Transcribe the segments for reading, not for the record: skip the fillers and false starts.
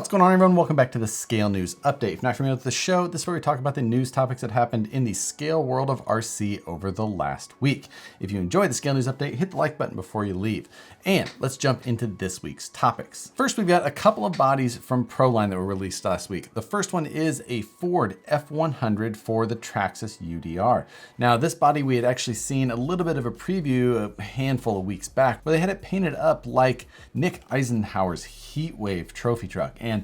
What's going on, everyone? Welcome back to the Scale News Update. If you're not familiar with the show, this is where we talk about the news topics that happened in the scale world of RC over the last week. If you enjoyed the Scale News Update, hit the like button before you leave. And let's jump into this week's topics. First, we've got a couple of bodies from Proline that were released last week. The first one is a Ford F100 for the Traxxas UDR. Now, this body we had actually seen a little bit of a preview a handful of weeks back, where they had it painted up like Nick Eisenhower's Heatwave trophy truck. And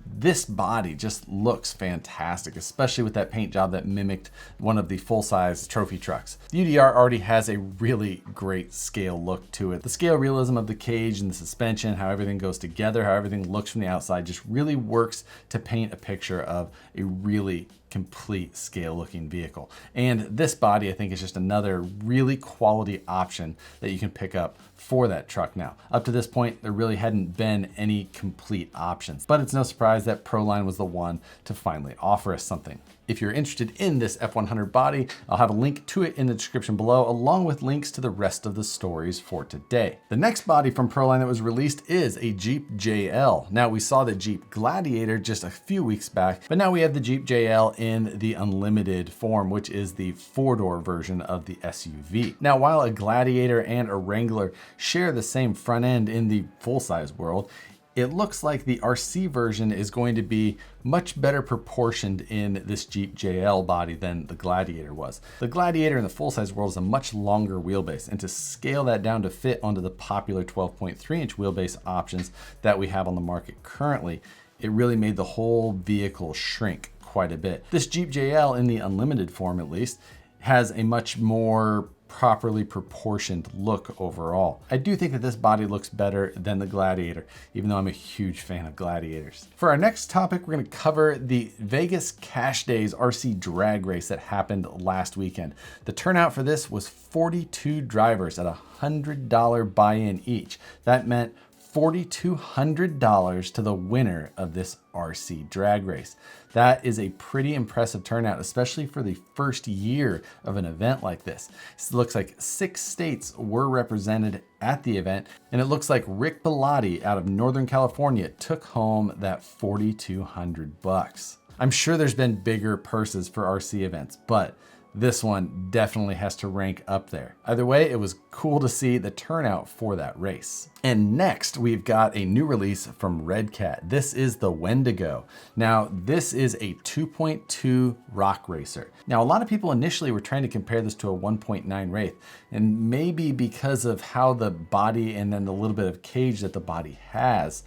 this body just looks fantastic, especially with that paint job that mimicked one of the full-size trophy trucks. The UDR already has a really great scale look to it. The scale realism of the cage and the suspension, how everything goes together, how everything looks from the outside, just really works to paint a picture of a really complete scale looking vehicle. And this body, I think, is just another really quality option that you can pick up for that truck now. Up to this point, there really hadn't been any complete options, but it's no surprise that Proline was the one to finally offer us something. If you're interested in this F100 body, I'll have a link to it in the description below, along with links to the rest of the stories for today. The next body from Proline that was released is a Jeep JL. Now, we saw the Jeep Gladiator just a few weeks back, but now we have the Jeep JL in the Unlimited form, which is the four-door version of the SUV. Now, while a Gladiator and a Wrangler share the same front end in the full-size world, it looks like the RC version is going to be much better proportioned in this Jeep JL body than the Gladiator was. The Gladiator in the full-size world is a much longer wheelbase, and to scale that down to fit onto the popular 12.3-inch wheelbase options that we have on the market currently, it really made the whole vehicle shrink quite a bit. This Jeep JL, in the Unlimited form at least, has a much more properly proportioned look overall. I do think that this body looks better than the Gladiator, even though I'm a huge fan of Gladiators. For our next topic, we're going to cover the Vegas Cash Days RC drag race that happened last weekend. The turnout for this was 42 drivers at $100 buy-in each. That meant $4,200 to the winner of this RC drag race. That is a pretty impressive turnout, especially for the first year of an event like this. It looks like 6 states were represented at the event, and it looks like Rick Bellotti out of Northern California took home that $4,200. I'm sure there's been bigger purses for RC events, but this one definitely has to rank up there. Either way, it was cool to see the turnout for that race. And next, we've got a new release from Redcat. This is the Wendigo. Now, this is a 2.2 Rock Racer. Now, a lot of people initially were trying to compare this to a 1.9 Wraith, and maybe because of how the body and then the little bit of cage that the body has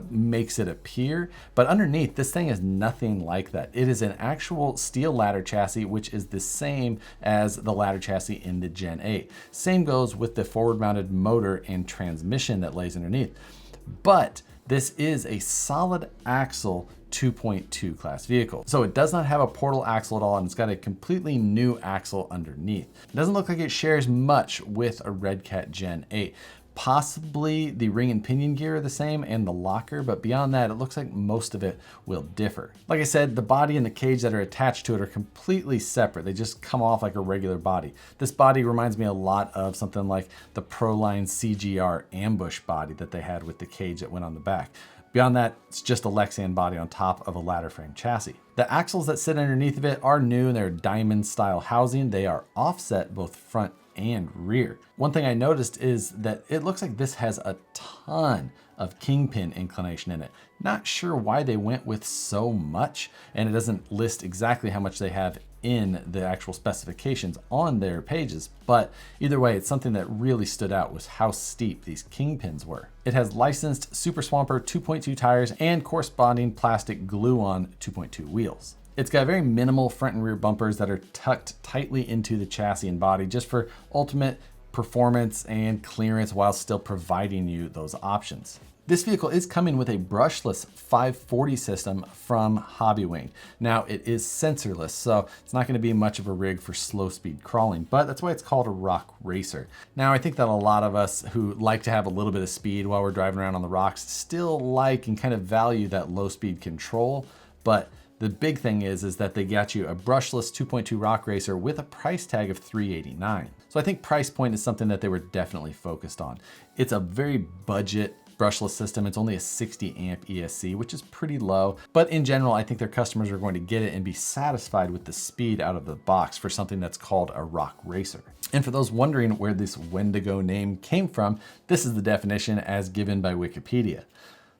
makes it appear, but underneath, this thing is nothing like that. It is an actual steel ladder chassis, which is the same as the ladder chassis in the Gen 8. Same goes with the forward-mounted motor and transmission that lays underneath. But this is a solid axle 2.2 class vehicle. So it does not have a portal axle at all, and it's got a completely new axle underneath. It doesn't look like it shares much with a Redcat Gen 8. Possibly the ring and pinion gear are the same and the locker, but beyond that, it looks like most of it will differ. Like I said, the body and the cage that are attached to it are completely separate. They just come off like a regular body. This body reminds me a lot of something like the Proline CGR ambush body that they had with the cage that went on the back. Beyond that, it's just a Lexan body on top of a ladder frame chassis. The axles that sit underneath of it are new, and they're diamond style housing. They are offset both front and rear. One thing I noticed is that it looks like this has a ton of kingpin inclination in it. Not sure why they went with so much, and it doesn't list exactly how much they have in the actual specifications on their pages, but either way, it's something that really stood out was how steep these kingpins were. It has licensed Super Swamper 2.2 tires and corresponding plastic glue-on 2.2 wheels. It's got very minimal front and rear bumpers that are tucked tightly into the chassis and body just for ultimate performance and clearance while still providing you those options. This vehicle is coming with a brushless 540 system from Hobbywing. Now, it is sensorless, so it's not going to be much of a rig for slow speed crawling, but that's why it's called a rock racer. Now, I think that a lot of us who like to have a little bit of speed while we're driving around on the rocks still like and kind of value that low speed control, but the big thing is that they got you a brushless 2.2 Rock Racer with a price tag of $389. So I think price point is something that they were definitely focused on. It's a very budget brushless system. It's only a 60 amp ESC, which is pretty low. But in general, I think their customers are going to get it and be satisfied with the speed out of the box for something that's called a rock racer. And for those wondering where this Wendigo name came from, this is the definition as given by Wikipedia.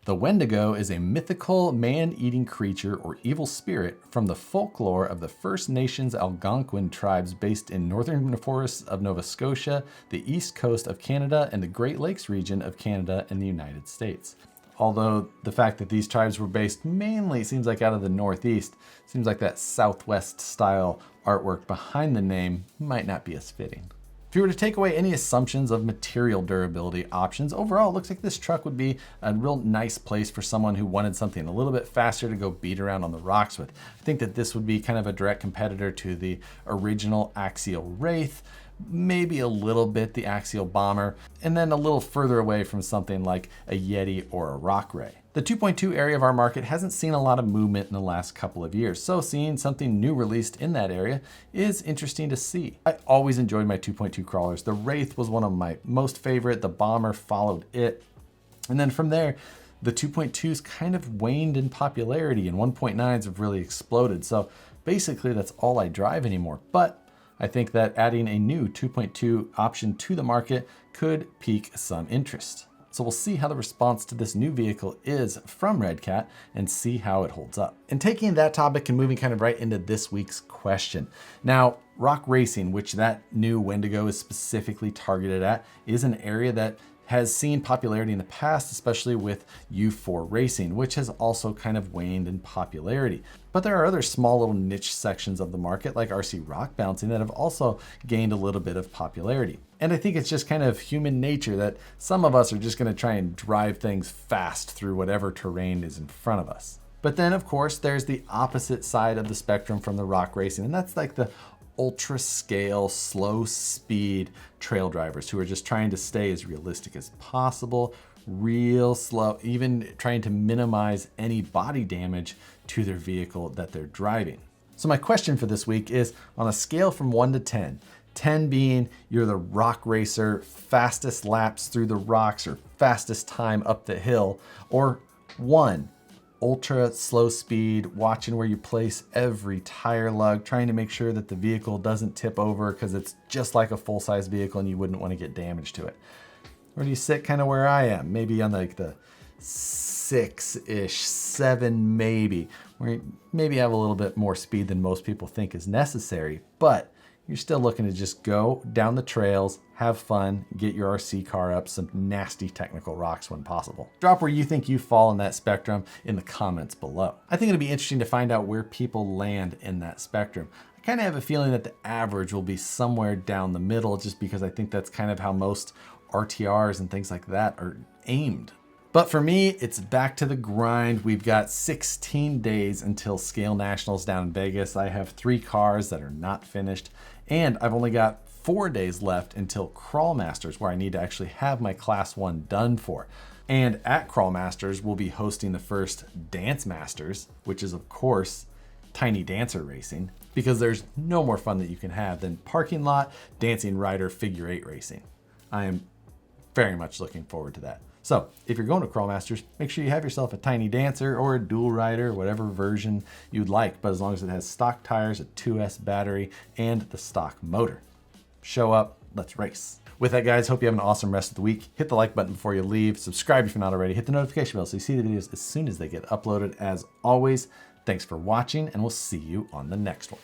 The Wendigo is a mythical man-eating creature or evil spirit from the folklore of the First Nations Algonquin tribes based in northern forests of Nova Scotia, the east coast of Canada, and the Great Lakes region of Canada and the United States. Although the fact that these tribes were based mainly, it seems like out of the Northeast, seems like that Southwest style artwork behind the name might not be as fitting. If you were to take away any assumptions of material durability options, overall it looks like this truck would be a real nice place for someone who wanted something a little bit faster to go beat around on the rocks with. I think that this would be kind of a direct competitor to the original Axial Wraith, maybe a little bit the Axial Bomber, and then a little further away from something like a Yeti or a Rock Ray. The 2.2 area of our market hasn't seen a lot of movement in the last couple of years, so seeing something new released in that area is interesting to see. I always enjoyed my 2.2 crawlers. The Wraith was one of my most favorite, the Bomber followed it, and then from there, the 2.2s kind of waned in popularity and 1.9s have really exploded, so basically that's all I drive anymore. But I think that adding a new 2.2 option to the market could pique some interest. So we'll see how the response to this new vehicle is from Redcat and see how it holds up. And taking that topic and moving kind of right into this week's question. Now, rock racing, which that new Wendigo is specifically targeted at, is an area that has seen popularity in the past, especially with U4 racing, which has also kind of waned in popularity. But there are other small little niche sections of the market like RC rock bouncing that have also gained a little bit of popularity. And I think it's just kind of human nature that some of us are just going to try and drive things fast through whatever terrain is in front of us. But then of course there's the opposite side of the spectrum from the rock racing, and that's like the ultra scale, slow speed trail drivers who are just trying to stay as realistic as possible, real slow, even trying to minimize any body damage to their vehicle that they're driving. So my question for this week is on a scale from 1 to 10, 10 being you're the rock racer, fastest laps through the rocks or fastest time up the hill, or 1, ultra slow speed, watching where you place every tire lug, trying to make sure that the vehicle doesn't tip over because it's just like a full-size vehicle and you wouldn't want to get damage to it. Or do you sit kind of where I am, maybe on like the 6-ish, 7 maybe, where you maybe have a little bit more speed than most people think is necessary, but you're still looking to just go down the trails, have fun, get your RC car up some nasty technical rocks when possible. Drop where you think you fall in that spectrum in the comments below. I think it'll be interesting to find out where people land in that spectrum. I kind of have a feeling that the average will be somewhere down the middle just because I think that's kind of how most RTRs and things like that are aimed. But for me, it's back to the grind. We've got 16 days until Scale Nationals down in Vegas. I have 3 cars that are not finished, and I've only got 4 days left until Crawl Masters, where I need to actually have my Class 1 done for. And at Crawl Masters, we'll be hosting the first Dance Masters, which is of course Tiny Dancer racing, because there's no more fun that you can have than parking lot, dancing rider, figure 8 racing. I am very much looking forward to that. So if you're going to Crawl Masters, make sure you have yourself a Tiny Dancer or a Dual Rider, whatever version you'd like, but as long as it has stock tires, a 2S battery, and the stock motor. Show up, let's race. With that, guys, hope you have an awesome rest of the week. Hit the like button before you leave, subscribe if you're not already, hit the notification bell so you see the videos as soon as they get uploaded. As always, thanks for watching, and we'll see you on the next one.